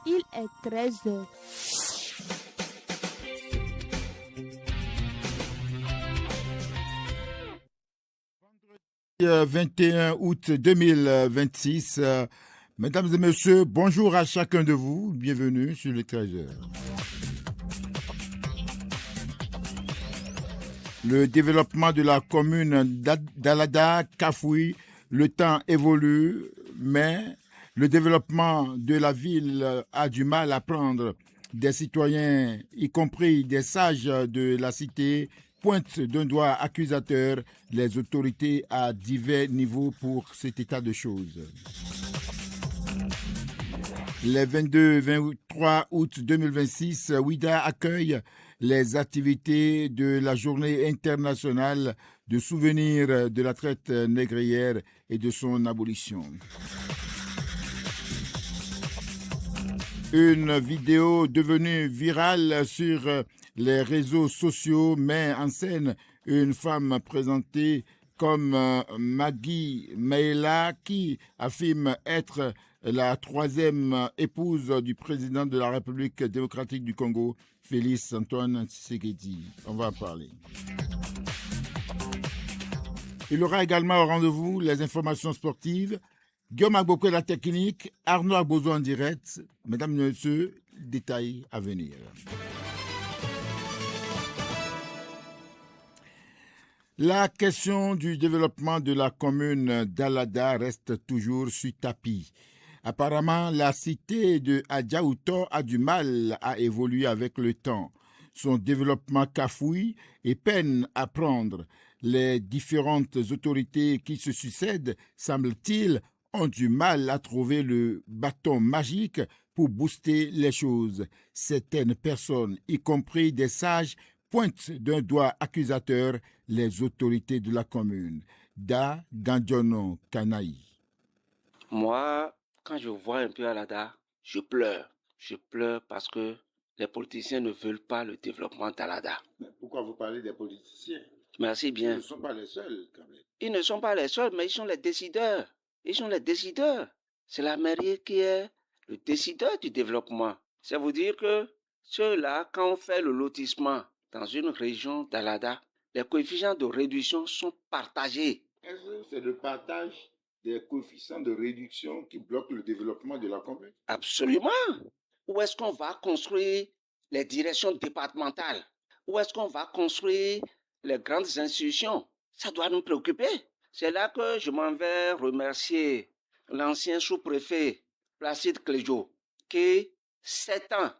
Il est 13 heures. 21 août 2026. Mesdames et messieurs, bonjour à chacun de vous. Bienvenue sur les 13 heures. Le développement de la commune d'Alada, Kafouy, le temps évolue, mais le développement de la ville a du mal à prendre. Des citoyens, y compris des sages de la cité, pointent d'un doigt accusateur les autorités à divers niveaux pour cet état de choses. Les 22-23 août 2026, Ouida accueille les activités de la journée internationale de souvenir de la traite négrière et de son abolition. Une vidéo devenue virale sur les réseaux sociaux met en scène une femme présentée comme Maggie Maïla qui affirme être la troisième épouse du président de la République démocratique du Congo, Félix Antoine Tshisekedi. On va en parler. Il y aura également au rendez-vous les informations sportives. Guillaume Agboko la technique, Arnaud Agbozo en direct. Mesdames et messieurs, détails à venir. La question du développement de la commune d'Alada reste toujours sur tapis. Apparemment, la cité de Adjaouto a du mal à évoluer avec le temps. Son développement cafouille et peine à prendre. Les différentes autorités qui se succèdent, semble-t-il, ont du mal à trouver le bâton magique pour booster les choses. Certaines personnes, y compris des sages, pointent d'un doigt accusateur les autorités de la commune. Da Gandjono Kanaï. Moi, quand je vois un peu Alada, je pleure. Je pleure parce que les politiciens ne veulent pas le développement d'Alada. Mais pourquoi vous parlez des politiciens? Merci Ils bien. ne sont pas les seuls, quand même. Ils ne sont pas les seuls, mais ils sont les décideurs. Ils sont les décideurs. C'est la mairie qui est le décideur du développement. Ça veut dire que ceux-là, quand on fait le lotissement dans une région d'Alada, les coefficients de réduction sont partagés. Est-ce que c'est le partage des coefficients de réduction qui bloque le développement de la commune? Absolument. Où est-ce qu'on va construire les directions départementales? Où est-ce qu'on va construire les grandes institutions? Ça doit nous préoccuper. C'est là que je m'en vais remercier l'ancien sous-préfet Placide Cléjo, qui, 7 ans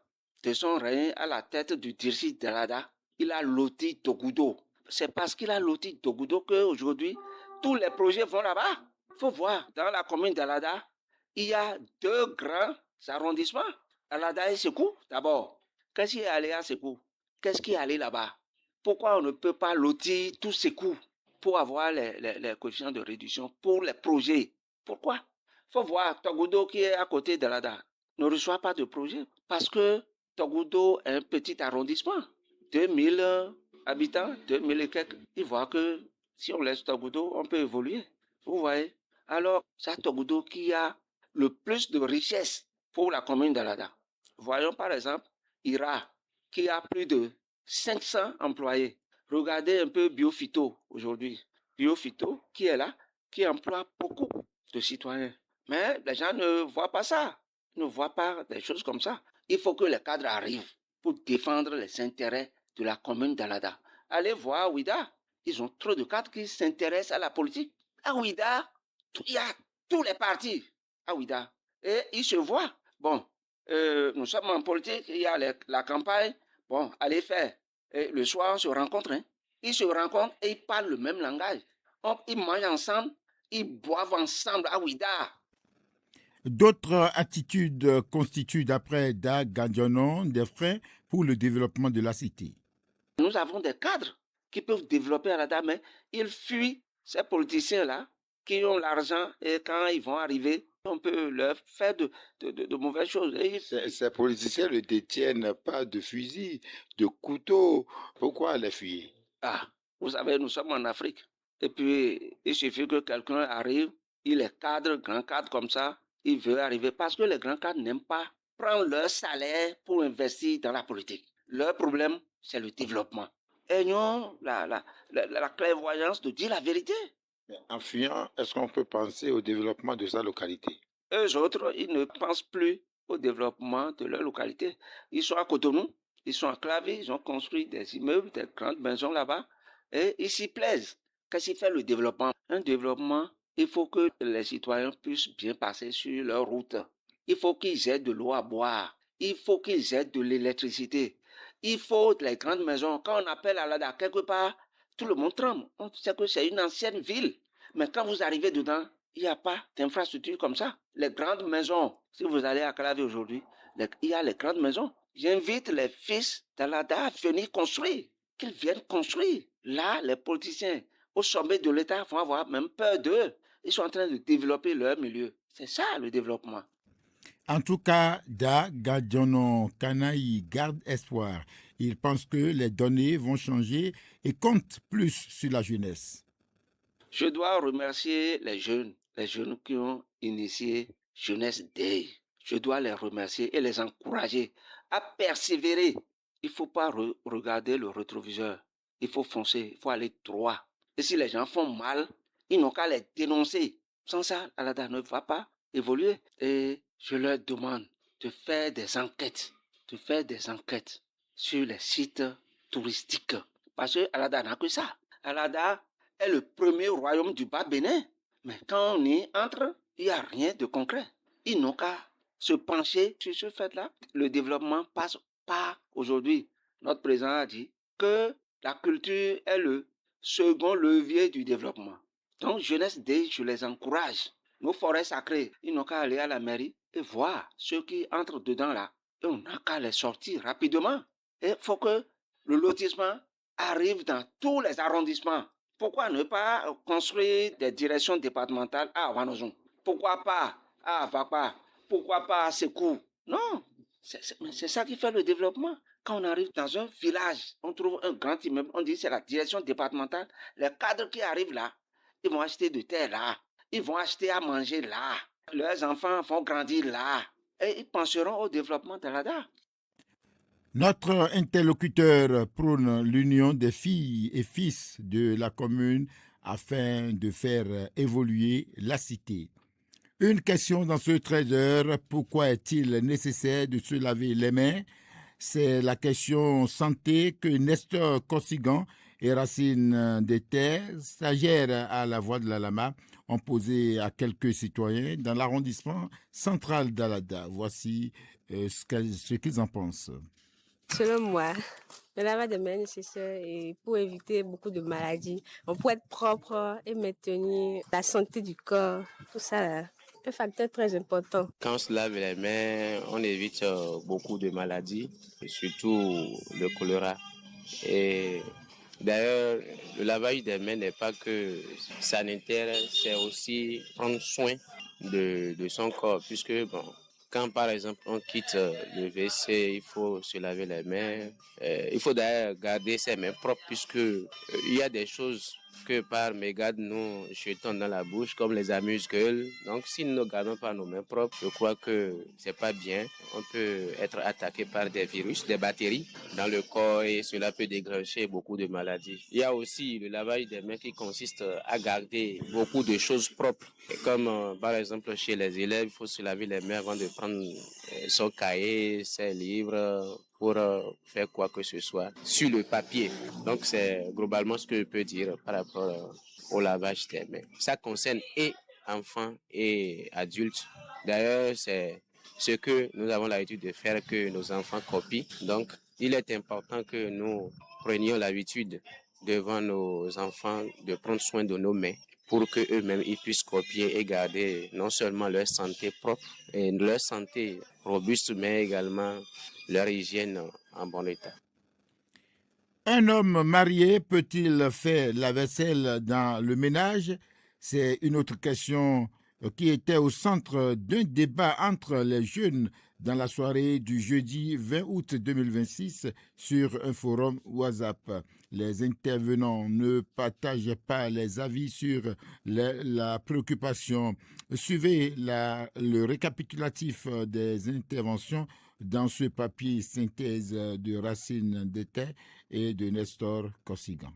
de son règne à la tête du district d'Alada, il a loti Togudo. C'est parce qu'il a loti Togudo qu'aujourd'hui, tous les projets vont là-bas. Il faut voir, dans la commune d'Alada, il y a 2 grands arrondissements, Alada et Sekou. D'abord, qu'est-ce qui est allé à Sekou? Qu'est-ce qui est allé là-bas? Pourquoi on ne peut pas lotir tous Sekou pour avoir les coefficients de réduction pour les projets? Pourquoi? Il faut voir, Togudo qui est à côté d'Alada ne reçoit pas de projet parce que Togudo est un petit arrondissement, 2000 habitants, 2000 et quelques. Il voit que si on laisse Togudo, on peut évoluer. Vous voyez? Alors, c'est Togudo qui a le plus de richesse pour la commune d'Alada. Voyons par exemple Ira, qui a plus de 500 employés. Regardez un peu Biophyto aujourd'hui. Biophyto, qui est là, qui emploie beaucoup de citoyens. Mais les gens ne voient pas ça. Ils ne voient pas des choses comme ça. Il faut que les cadres arrivent pour défendre les intérêts de la commune d'Alada. Allez voir Ouida. Ils ont trop de cadres qui s'intéressent à la politique. À Ouida, il y a tous les partis à Ouida. Et ils se voient. Bon, nous sommes en politique, il y a la campagne. Bon, allez faire. Et le soir, on se rencontre. Ils se rencontrent et ils parlent le même langage. Ils mangent ensemble, ils boivent ensemble à Ouida. D'autres attitudes constituent, d'après Da Gandjono, des freins pour le développement de la cité. Nous avons des cadres qui peuvent développer à la dame, mais ils fuient ces politiciens-là qui ont l'argent et quand ils vont arriver, on peut leur faire de mauvaises choses. Ces politiciens ne détiennent pas de fusil, de couteau. Pourquoi les fuir? Ah, vous savez, nous sommes en Afrique. Et puis, il suffit que quelqu'un arrive, il est cadre, grand cadre comme ça, il veut arriver parce que les grands cadres n'aiment pas prendre leur salaire pour investir dans la politique. Leur problème, c'est le développement. Ayons la clairvoyance de dire la vérité. Mais en fuyant, est-ce qu'on peut penser au développement de sa localité? Eux autres, ils ne pensent plus au développement de leur localité. Ils sont à Cotonou, ils sont à Clavé, ils ont construit des immeubles, des grandes maisons là-bas, et ils s'y plaisent. Qu'est-ce qui fait le développement? Un développement, il faut que les citoyens puissent bien passer sur leur route. Il faut qu'ils aient de l'eau à boire. Il faut qu'ils aient de l'électricité. Il faut les grandes maisons. Quand on appelle Alada quelque part, tout le monde tremble. On sait que c'est une ancienne ville. Mais quand vous arrivez dedans, il n'y a pas d'infrastructure comme ça. Les grandes maisons, si vous allez à Clavé aujourd'hui, il y a les grandes maisons. J'invite les fils d'Alada à venir construire, qu'ils viennent construire. Là, les politiciens au sommet de l'État vont avoir même peur d'eux. Ils sont en train de développer leur milieu. C'est ça le développement. En tout cas, Da Gadjono Kanaï garde espoir. Il pense que les données vont changer et compte plus sur la jeunesse. Je dois remercier les jeunes qui ont initié Jeunesse Day. Je dois les remercier et les encourager à persévérer. Il ne faut pas regarder le rétroviseur. Il faut foncer, il faut aller droit. Et si les gens font mal, ils n'ont qu'à les dénoncer. Sans ça, Alada ne va pas évoluer. Et je leur demande de faire des enquêtes, sur les sites touristiques. Parce que Alada n'a que ça. Alada est le premier royaume du Bas-Bénin. Mais quand on y entre, il n'y a rien de concret. Ils n'ont qu'à se pencher sur ce fait-là. Le développement passe par aujourd'hui. Notre président a dit que la culture est le second levier du développement. Donc, jeunesse Day, je les encourage. Nos forêts sacrées, ils n'ont qu'à aller à la mairie et voir ceux qui entrent dedans là. Et on n'a qu'à les sortir rapidement. Et il faut que le lotissement arrive dans tous les arrondissements. Pourquoi ne pas construire des directions départementales à Wanozon? Pourquoi pas à Avakpa? Pourquoi pas à Sekou? Non, c'est ça qui fait le développement. Quand on arrive dans un village, on trouve un grand immeuble, on dit c'est la direction départementale. Les cadres qui arrivent là, ils vont acheter de terre là. Ils vont acheter à manger là. Leurs enfants vont grandir là. Et ils penseront au développement de l'ADA. Notre interlocuteur prône l'union des filles et fils de la commune afin de faire évoluer la cité. Une question dans ce 13h, pourquoi est-il nécessaire de se laver les mains? C'est la question santé que Nestor Kossigan et Racine Déter, stagiaires à la Voix de la Lama, ont posé à quelques citoyens dans l'arrondissement central d'Alada. Voici ce qu'ils en pensent. Selon moi, le lavage des mains est nécessaire et pour éviter beaucoup de maladies. On peut être propre et maintenir la santé du corps. Tout ça, là, un facteur très important. Quand on se lave les mains, on évite beaucoup de maladies, surtout le choléra. Et d'ailleurs, le lavage des mains n'est pas que sanitaire, c'est aussi prendre soin de son corps, puisque bon, quand par exemple on quitte le WC, il faut se laver les mains. Il faut d'ailleurs garder ses mains propres, puisque il y a des choses que par mégarde nous jetons dans la bouche, comme les amuse-gueules. Donc si nous ne gardons pas nos mains propres, je crois que c'est pas bien. On peut être attaqué par des virus, des bactéries dans le corps et cela peut déclencher beaucoup de maladies. Il y a aussi le lavage des mains qui consiste à garder beaucoup de choses propres. Et comme par exemple chez les élèves, il faut se laver les mains avant de prendre son cahier, ses livres, pour faire quoi que ce soit sur le papier. Donc c'est globalement ce que je peux dire par rapport au lavage des mains. Ça concerne et enfants et adultes. D'ailleurs, c'est ce que nous avons l'habitude de faire que nos enfants copient. Donc, il est important que nous prenions l'habitude devant nos enfants de prendre soin de nos mains pour qu'eux-mêmes ils puissent copier et garder non seulement leur santé propre et leur santé robuste, mais également leur hygiène en bon état. Un homme marié peut-il faire la vaisselle dans le ménage? C'est une autre question qui était au centre d'un débat entre les jeunes dans la soirée du jeudi 20 août 2026 sur un forum WhatsApp. Les intervenants ne partagent pas les avis sur la préoccupation. Suivez le récapitulatif des interventions dans ce papier synthèse de Racine Dété et de Nestor Kossigan.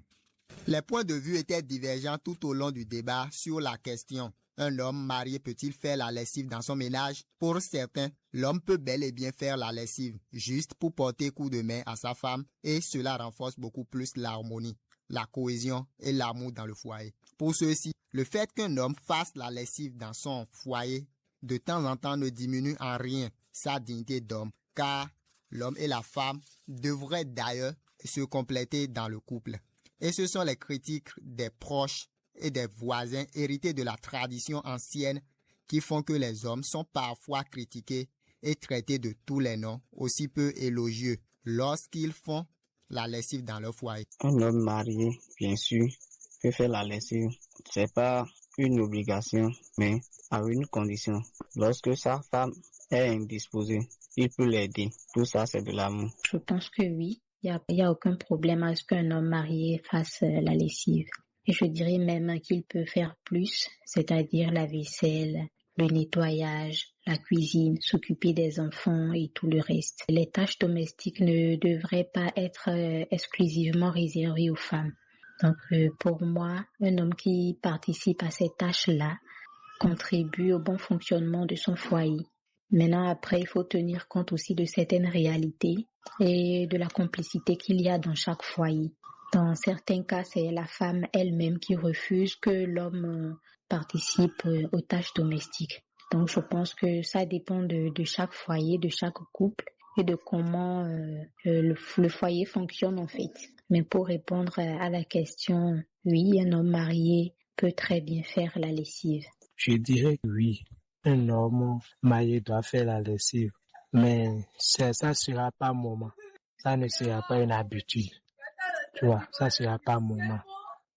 Les points de vue étaient divergents tout au long du débat sur la question. Un homme marié peut-il faire la lessive dans son ménage? Pour certains, l'homme peut bel et bien faire la lessive, juste pour porter coup de main à sa femme, et cela renforce beaucoup plus l'harmonie, la cohésion et l'amour dans le foyer. Pour ceux-ci, le fait qu'un homme fasse la lessive dans son foyer de temps en temps ne diminue en rien sa dignité d'homme, car l'homme et la femme devraient d'ailleurs se compléter dans le couple. Et ce sont les critiques des proches et des voisins hérités de la tradition ancienne qui font que les hommes sont parfois critiqués et traités de tous les noms, aussi peu élogieux, lorsqu'ils font la lessive dans leur foyer. Un homme marié, bien sûr, peut faire la lessive. C'est pas une obligation, mais à une condition. Lorsque sa femme est indisposée, il peut l'aider. Tout ça, c'est de l'amour. Je pense que oui. Il y a aucun problème à ce qu'un homme marié fasse la lessive. Et je dirais même qu'il peut faire plus, c'est-à-dire la vaisselle, le nettoyage, la cuisine, s'occuper des enfants et tout le reste. Les tâches domestiques ne devraient pas être exclusivement réservées aux femmes. Donc pour moi, un homme qui participe à ces tâches-là contribue au bon fonctionnement de son foyer. Maintenant, après, il faut tenir compte aussi de certaines réalités et de la complicité qu'il y a dans chaque foyer. Dans certains cas, c'est la femme elle-même qui refuse que l'homme participe aux tâches domestiques. Donc, je pense que ça dépend de chaque foyer, de chaque couple et de comment le foyer fonctionne en fait. Mais pour répondre à la question, oui, un homme marié peut très bien faire la lessive. Je dirais que oui. Un homme marié doit faire la lessive, mais ça sera pas un moment. Ça ne sera pas une habitude. Tu vois, ça sera pas un moment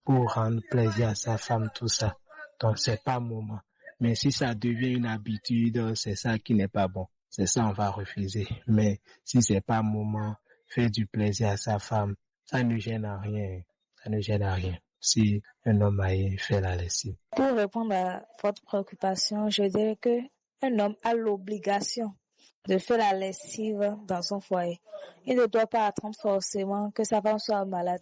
pour rendre plaisir à sa femme, tout ça. Donc, c'est pas un moment. Mais si ça devient une habitude, c'est ça qui n'est pas bon. C'est ça, on va refuser. Mais si c'est pas un moment, faire du plaisir à sa femme, ça ne gêne à rien. Ça ne gêne à rien. Si un homme marié fait la lessive. Pour répondre à votre préoccupation, je dirais que un homme a l'obligation de faire la lessive dans son foyer. Il ne doit pas attendre forcément que sa femme soit malade.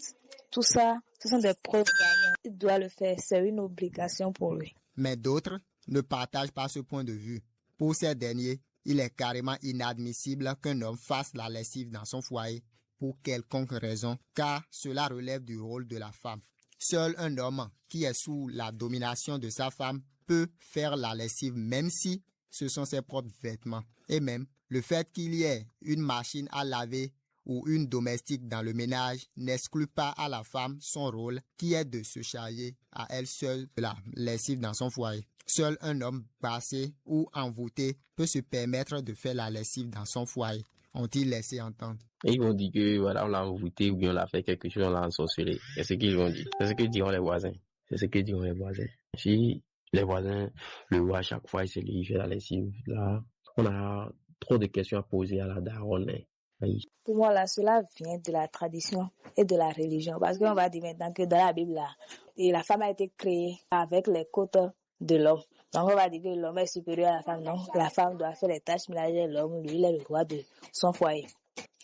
Tout ça, ce sont des preuves d'amour. Il doit le faire, c'est une obligation pour lui. Mais d'autres ne partagent pas ce point de vue. Pour ces derniers, il est carrément inadmissible qu'un homme fasse la lessive dans son foyer pour quelconque raison, car cela relève du rôle de la femme. Seul un homme qui est sous la domination de sa femme peut faire la lessive même si ce sont ses propres vêtements. Et même, le fait qu'il y ait une machine à laver ou une domestique dans le ménage n'exclut pas à la femme son rôle qui est de se charger à elle seule de la lessive dans son foyer. Seul un homme passé ou envoûté peut se permettre de faire la lessive dans son foyer, ont-ils laissé entendre. Et ils vont dire que voilà, on l'a envoûté ou bien on l'a fait quelque chose, on l'a ensorcelé. C'est ce qu'ils vont dire. C'est ce que diront les voisins. C'est ce que diront les voisins. Si les voisins le voient à chaque fois, c'est lui qui fait la lessive. Là, on a trop de questions à poser à la daronne. Pour moi, là, cela vient de la tradition et de la religion. Parce qu'on va dire maintenant que dans la Bible, là, la femme a été créée avec les côtes de l'homme. Donc, on va dire que l'homme est supérieur à la femme. Non, la femme doit faire les tâches ménagères, l'homme, lui, il est le roi de son foyer.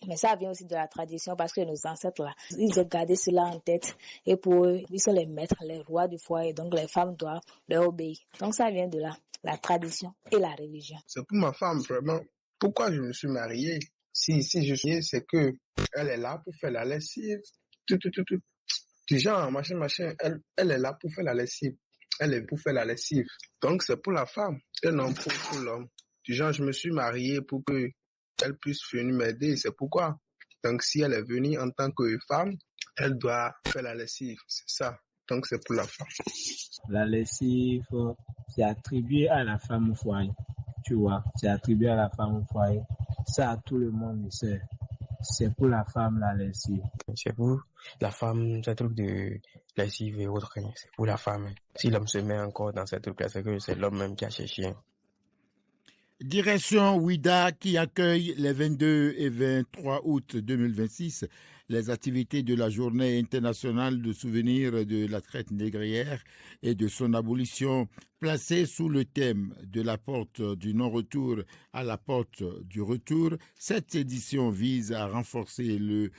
Mais ça vient aussi de la tradition parce que nos ancêtres, là, ils ont gardé cela en tête. Et pour eux, ils sont les maîtres, les rois du foyer. Donc, les femmes doivent leur obéir. Donc, ça vient de là, la tradition et la religion. C'est pour ma femme, vraiment. Pourquoi je me suis marié? Si je suis marié, c'est que elle est là pour faire la lessive. Tout. Du genre, machin, elle est là pour faire la lessive. Elle est pour faire la lessive. Donc, c'est pour la femme et non pour l'homme. Du genre, je me suis marié pour que elle puisse venir m'aider. C'est pourquoi. Donc, si elle est venue en tant que femme, elle doit faire la lessive. C'est ça. Donc, c'est pour la femme. La lessive, c'est attribué à la femme au foyer. Tu vois, c'est attribué à la femme au foyer. Ça, tout le monde le sait. C'est pour la femme, la lessive. C'est pour la femme, ce truc de lessive et autres. C'est pour la femme. Si l'homme se met encore dans ce truc-là, c'est que c'est l'homme même qui a cherché. Direction Ouida qui accueille les 22 et 23 août 2026 les activités de la Journée internationale de souvenir de la traite négrière et de son abolition, placée sous le thème de la porte du non-retour à la porte du retour. Cette édition vise à renforcer le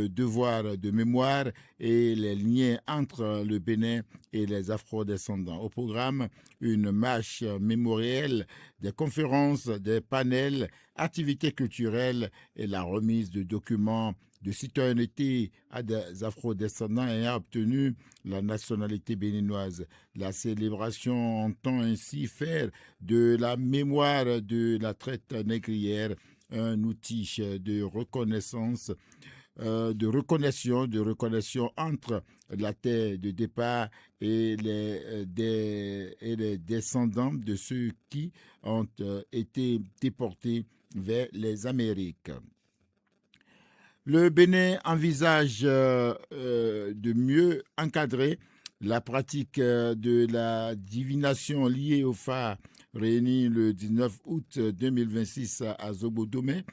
devoir de mémoire et les liens entre le Bénin et les Afro-descendants. Au programme, une marche mémorielle, des conférences, des panels, activités culturelles et la remise de documents de citoyenneté à des afro-descendants ayant obtenu la nationalité béninoise. La célébration entend ainsi faire de la mémoire de la traite négrière un outil de reconnaissance, de reconnaissance entre la terre de départ et les descendants de ceux qui ont été déportés vers les Amériques. Le Bénin envisage de mieux encadrer la pratique de la divination liée au phare réuni le 19 août 2026 à Zobodomé.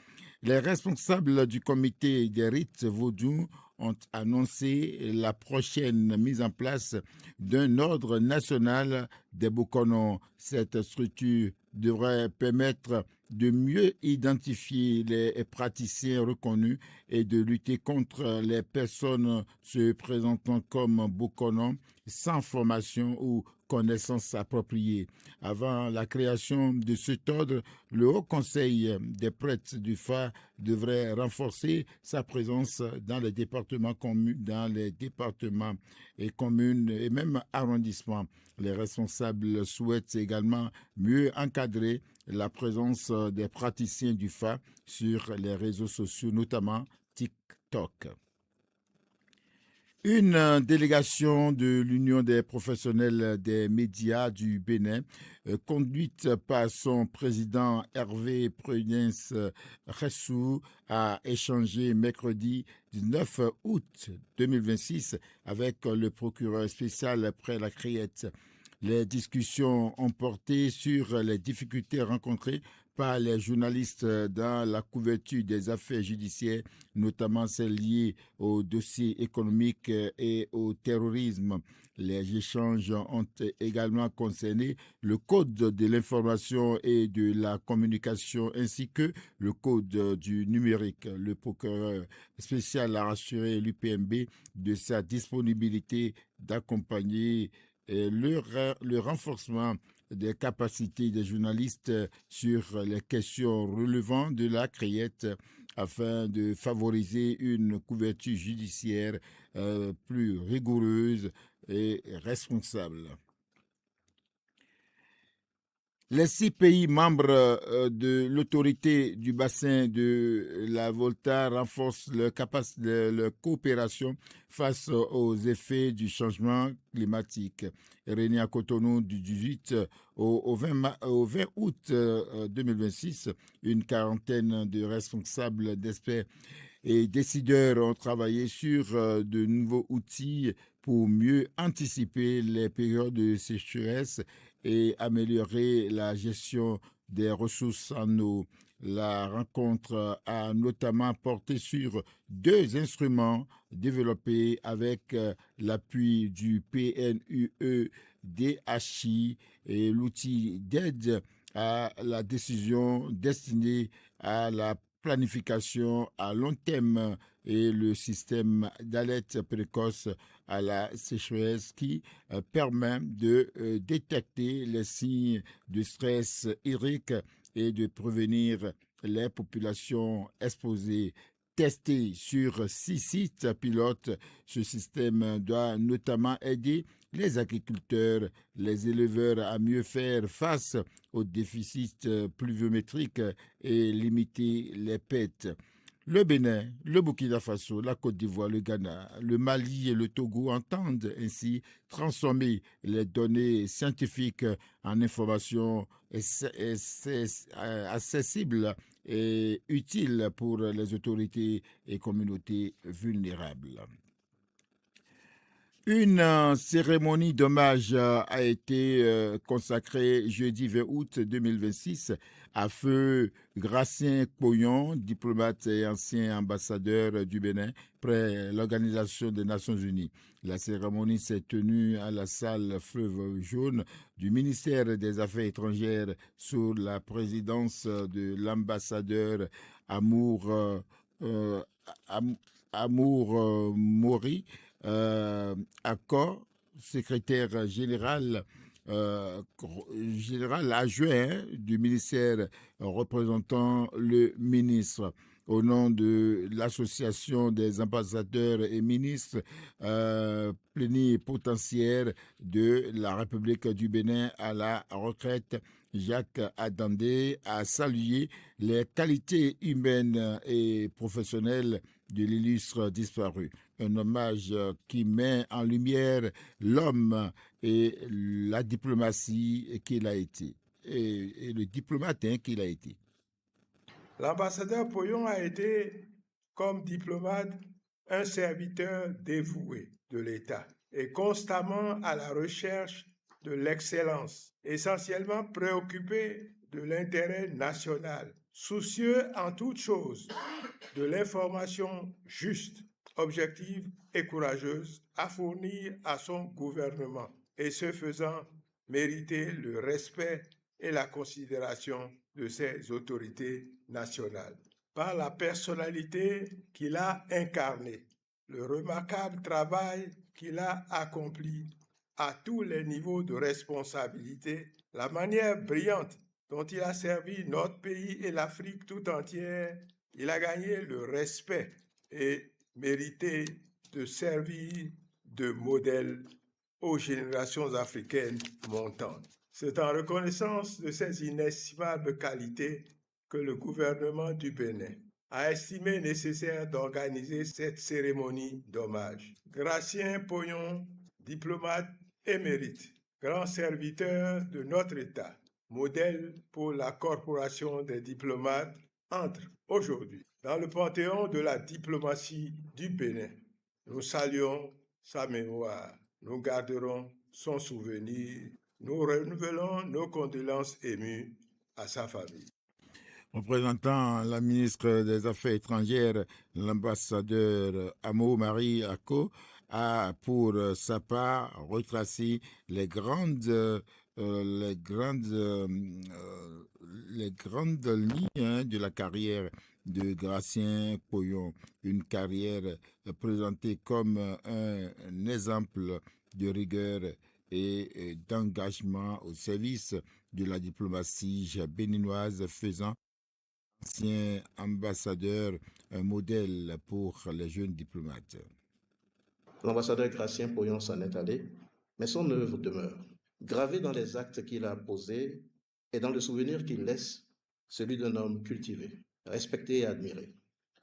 Les responsables du comité des rites vaudous ont annoncé la prochaine mise en place d'un ordre national des Bokono. Cette structure devrait permettre de mieux identifier les praticiens reconnus et de lutter contre les personnes se présentant comme Bokono sans formation ou connaissances appropriées. Avant la création de cet ordre, le Haut Conseil des prêtres du phare devrait renforcer sa présence dans les départements et communes et même arrondissements. Les responsables souhaitent également mieux encadrer la présence des praticiens du phare sur les réseaux sociaux, notamment TikTok. Une délégation de l'Union des professionnels des médias du Bénin, conduite par son président Hervé Prudence Ressou, a échangé mercredi 19 août 2026 avec le procureur spécial près la Criette. Les discussions ont porté sur les difficultés rencontrées par les journalistes dans la couverture des affaires judiciaires, notamment celles liées aux dossiers économiques et au terrorisme. Les échanges ont également concerné le code de l'information et de la communication ainsi que le code du numérique. Le procureur spécial a rassuré l'UPMB de sa disponibilité d'accompagner le renforcement des capacités des journalistes sur les questions relevant de la Criette afin de favoriser une couverture judiciaire plus rigoureuse et responsable. Les 6 pays membres de l'autorité du bassin de la Volta renforcent leur coopération face aux effets du changement climatique. Réunis à Cotonou du 18 au 20 août 2026, une quarantaine de responsables d'experts et décideurs ont travaillé sur de nouveaux outils pour mieux anticiper les périodes de sécheresse et améliorer la gestion des ressources en eau. La rencontre a notamment porté sur 2 instruments développés avec l'appui du PNUE DHI et l'outil d'aide à la décision destinée à la planification à long terme et le système d'alerte précoce à la sécheresse qui permet de détecter les signes de stress hydrique et de prévenir les populations exposées. Testé sur 6 sites pilotes, ce système doit notamment aider les agriculteurs, les éleveurs à mieux faire face aux déficits pluviométriques et limiter les pertes. Le Bénin, le Burkina Faso, la Côte d'Ivoire, le Ghana, le Mali et le Togo entendent ainsi transformer les données scientifiques en informations accessibles et utiles pour les autorités et communautés vulnérables. Une cérémonie d'hommage a été consacrée jeudi 20 août 2026 à feu Gratien Poyon, diplomate et ancien ambassadeur du Bénin près l'Organisation des Nations Unies. La cérémonie s'est tenue à la salle Fleuve Jaune du ministère des Affaires étrangères sous la présidence de l'ambassadeur Amour, Mori. Accor, secrétaire général adjoint du ministère représentant le ministre. Au nom de l'Association des ambassadeurs et ministres plénipotentiaires de la République du Bénin à la retraite, Jacques Adandé a salué les qualités humaines et professionnelles de l'illustre disparu. Un hommage qui met en lumière l'homme et la diplomatie qu'il a été, et le diplomate qu'il a été. L'ambassadeur Poyon a été, comme diplomate, un serviteur dévoué de l'État et constamment à la recherche de l'excellence, essentiellement préoccupé de l'intérêt national, soucieux en toutes choses de l'information juste, objective et courageuse à fournir à son gouvernement et ce faisant mériter le respect et la considération de ses autorités nationales. Par la personnalité qu'il a incarnée, le remarquable travail qu'il a accompli à tous les niveaux de responsabilité, la manière brillante dont il a servi notre pays et l'Afrique tout entière, il a gagné le respect et mérité de servir de modèle aux générations africaines montantes. C'est en reconnaissance de ces inestimables qualités que le gouvernement du Bénin a estimé nécessaire d'organiser cette cérémonie d'hommage. Gratien Poyon, diplomate émérite, grand serviteur de notre État, modèle pour la corporation des diplomates, entre aujourd'hui dans le panthéon de la diplomatie du Bénin. Nous saluons sa mémoire, nous garderons son souvenir, nous renouvelons nos condoléances émues à sa famille. Représentant la ministre des Affaires étrangères, l'ambassadeur Amo Marie Ako a pour sa part retracé les grandes lignes de la carrière de Gratien Poyon, une carrière présentée comme un exemple de rigueur et d'engagement au service de la diplomatie béninoise, faisant ancien ambassadeur un modèle pour les jeunes diplomates. L'ambassadeur Gratien Poyon s'en est allé, mais son œuvre demeure, gravée dans les actes qu'il a posés et dans le souvenir qu'il laisse, celui d'un homme cultivé, respecté et admiré,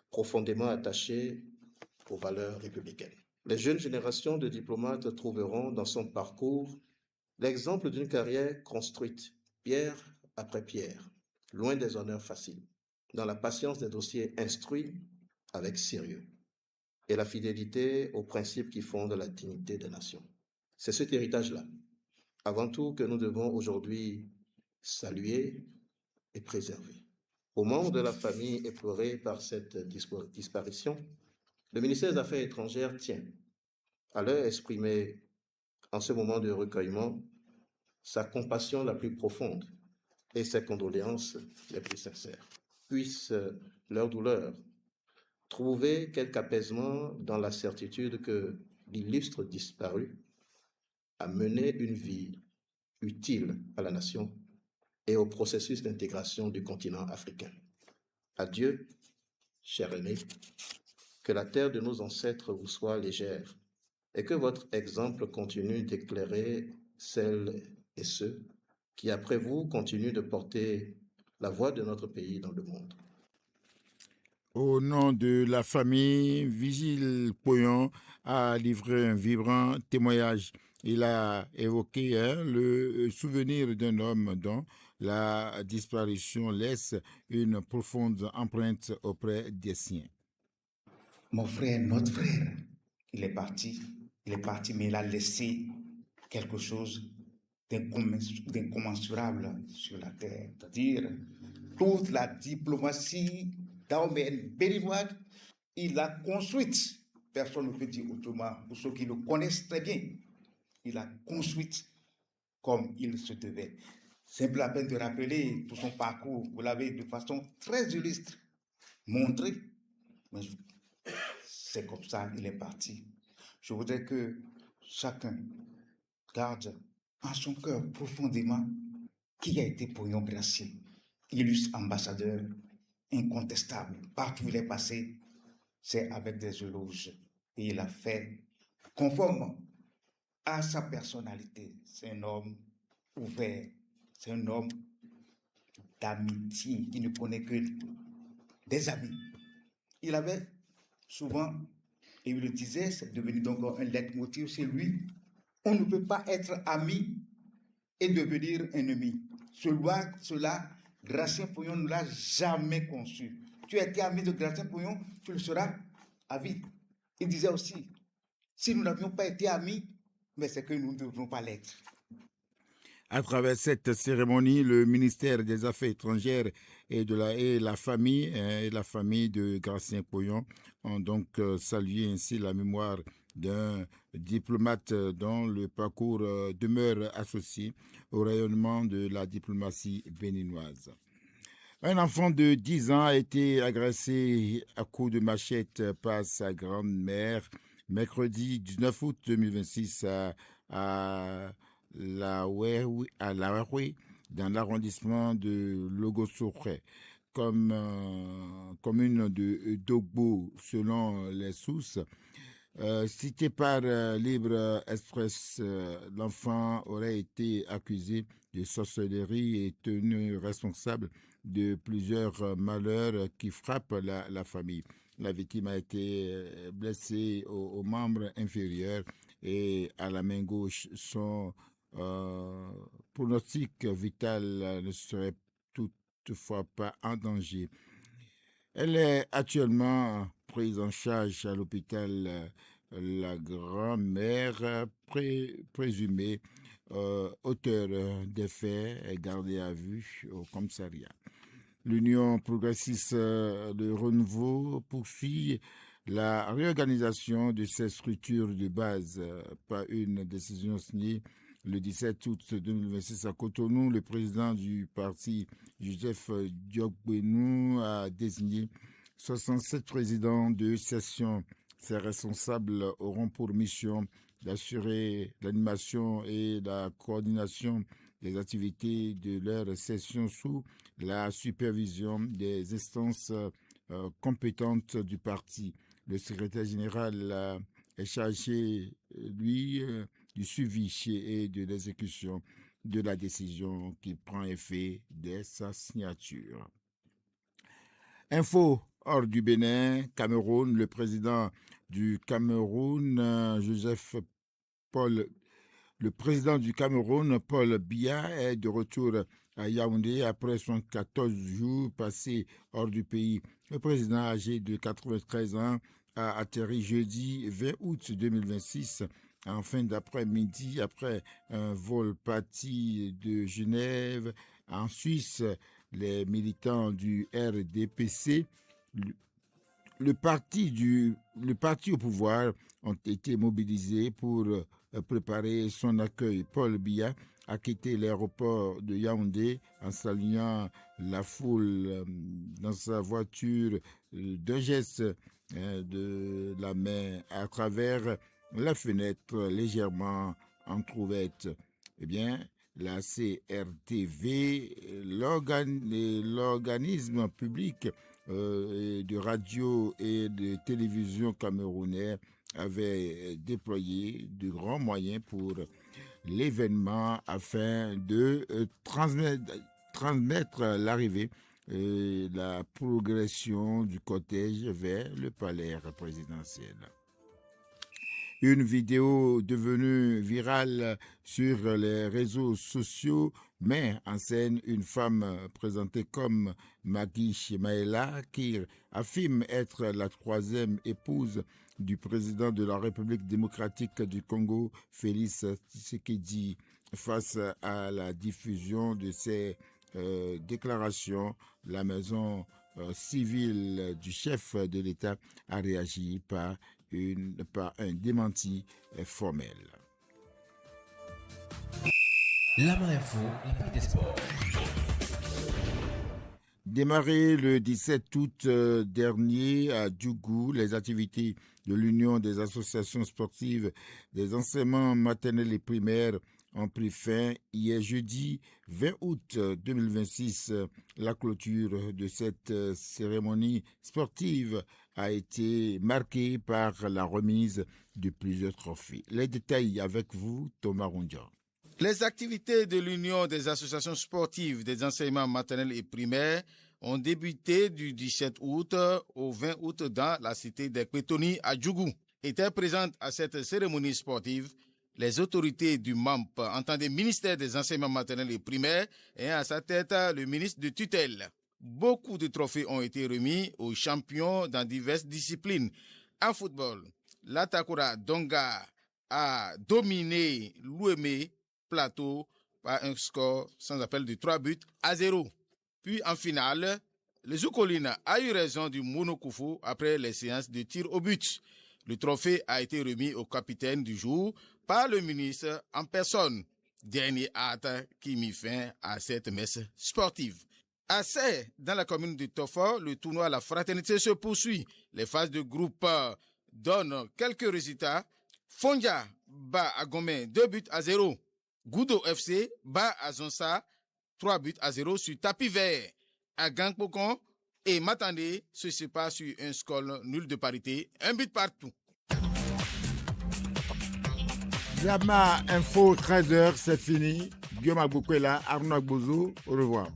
profondément attaché aux valeurs républicaines. Les jeunes générations de diplomates trouveront dans son parcours l'exemple d'une carrière construite, pierre après pierre, loin des honneurs faciles, dans la patience des dossiers instruits avec sérieux et la fidélité aux principes qui fondent la dignité des nations. C'est cet héritage-là, avant tout, que nous devons aujourd'hui saluer et préserver. Aux membres de la famille éplorés par cette disparition, le ministère des Affaires étrangères tient à leur exprimer, en ce moment de recueillement, sa compassion la plus profonde et ses condoléances les plus sincères. Puisse leur douleur trouver quelque apaisement dans la certitude que l'illustre disparu a mené une vie utile à la nation et au processus d'intégration du continent africain. Adieu, cher aîné, que la terre de nos ancêtres vous soit légère et que votre exemple continue d'éclairer celles et ceux qui, après vous, continuent de porter la voix de notre pays dans le monde. Au nom de la famille, Vigile Poyon a livré un vibrant témoignage. Il a évoqué le souvenir d'un homme dont la disparition laisse une profonde empreinte auprès des siens. Mon frère, notre frère, il est parti il est parti, mais il a laissé quelque chose d'incommensurable sur la terre, c'est-à-dire toute la diplomatie dahoméenne béninoise, il l'a construite. Personne ne peut dire autrement, pour ceux qui le connaissent très bien, il l'a construite comme il se devait. C'est la peine de rappeler tout son parcours, vous l'avez de façon très illustre montré, mais c'est comme ça qu'il est parti. Je voudrais que chacun garde en son cœur profondément qui a été Poyon Gracié, illustre ambassadeur incontestable. Partout où il est passé, c'est avec des éloges. Et il a fait conforme à sa personnalité. C'est un homme ouvert, c'est un homme d'amitié, qui ne connaît que des amis. Il avait souvent, et il le disait, c'est devenu donc un leitmotiv chez lui, on ne peut pas être ami et devenir ennemi. Cela, Gratien Pouillon ne l'a jamais conçu. Tu as été ami de Gratien Pouillon, tu le seras à vie. Il disait aussi, si nous n'avions pas été amis, mais c'est que nous ne devons pas l'être. À travers cette cérémonie, le ministère des Affaires étrangères et la famille de Gratien Pouillon ont donc salué ainsi la mémoire d'un diplomate dont le parcours demeure associé au rayonnement de la diplomatie béninoise. Un enfant de 10 ans a été agressé à coups de machette par sa grand-mère mercredi 19 août 2026 à la Waoué, dans l'arrondissement de Logosokré, comme commune de Dogbo, selon les sources. Cité par Libre Express, l'enfant aurait été accusé de sorcellerie et tenu responsable de plusieurs malheurs qui frappent la famille. La victime a été blessée aux membres inférieurs et à la main gauche. Son pronostic vital ne serait toutefois pas en danger. Elle est actuellement prise en charge à l'hôpital. La grand-mère présumée auteur des faits est gardée à vue au commissariat. L'Union progressiste de renouveau poursuit la réorganisation de ses structures de base par une décision signée le 17 août 2026 à Cotonou. Le président du parti, Joseph Diogbenou, a désigné 67 présidents de session. Ces responsables auront pour mission d'assurer l'animation et la coordination des activités de leur session sous la supervision des instances compétentes du parti. Le secrétaire général est chargé, lui, du suivi et de l'exécution de la décision qui prend effet dès sa signature. Info hors du Bénin, Cameroun, le président du Cameroun, Paul Biya, est de retour à Yaoundé après 74 jours passés hors du pays. Le président, âgé de 93 ans, a atterri jeudi 20 août 2026 en fin d'après-midi après un vol parti de Genève en Suisse. Les militants du RDPC, le parti au pouvoir, ont été mobilisés pour préparer son accueil. Paul Biya a quitté l'aéroport de Yaoundé en saluant la foule dans sa voiture d'un geste de la main à travers la fenêtre légèrement entrouverte. Eh bien, la CRTV, l'organisme public de radio et de télévision camerounais, avait déployé de grands moyens pour l'événement afin de transmettre l'arrivée et la progression du cortège vers le palais présidentiel. Une vidéo devenue virale sur les réseaux sociaux met en scène une femme présentée comme Magui Chimaela qui affirme être la troisième épouse du président de la République démocratique du Congo, Félix Tshisekedi. Face à la diffusion de ces déclarations, la maison civile du chef de l'État a réagi par un démenti formel. Lama Info, la paix des sports. Démarré le 17 août dernier à Djougou, les activités de l'Union des associations sportives des enseignements maternels et primaires ont pris fin hier jeudi 20 août 2026. La clôture de cette cérémonie sportive a été marquée par la remise de plusieurs trophées. Les détails avec vous, Thomas Rondia. Les activités de l'Union des associations sportives des enseignements maternels et primaires ont débuté du 17 août au 20 août dans la cité des Pétoni à Djougou. Étaient présentes à cette cérémonie sportive les autorités du MAMP, entendez ministère des enseignements maternels et primaires, et à sa tête le ministre de tutelle. Beaucoup de trophées ont été remis aux champions dans diverses disciplines. En football, l'Atakura Donga a dominé l'Ouémé Plateau par un score sans appel de 3-0. Puis en finale, le Zoukolina a eu raison du Monokufo après les séances de tir au but. Le trophée a été remis au capitaine du jour par le ministre en personne. Dernier acte qui mit fin à cette messe sportive. À Serre, dans la commune de Tofa, le tournoi La Fraternité se poursuit. Les phases de groupe donnent quelques résultats. Fondia bat à Gomé 2-0. Goudo FC bat à Zonsa 3-0 sur tapis vert. À Gangpokon et Matandé se séparent sur un score nul de parité, 1 but partout. Lama Info 13h, c'est fini. Guillaume Agbokwela, Arnaud Agbozo, au revoir.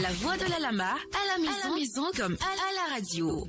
La voix de la Lama à la maison comme à la radio.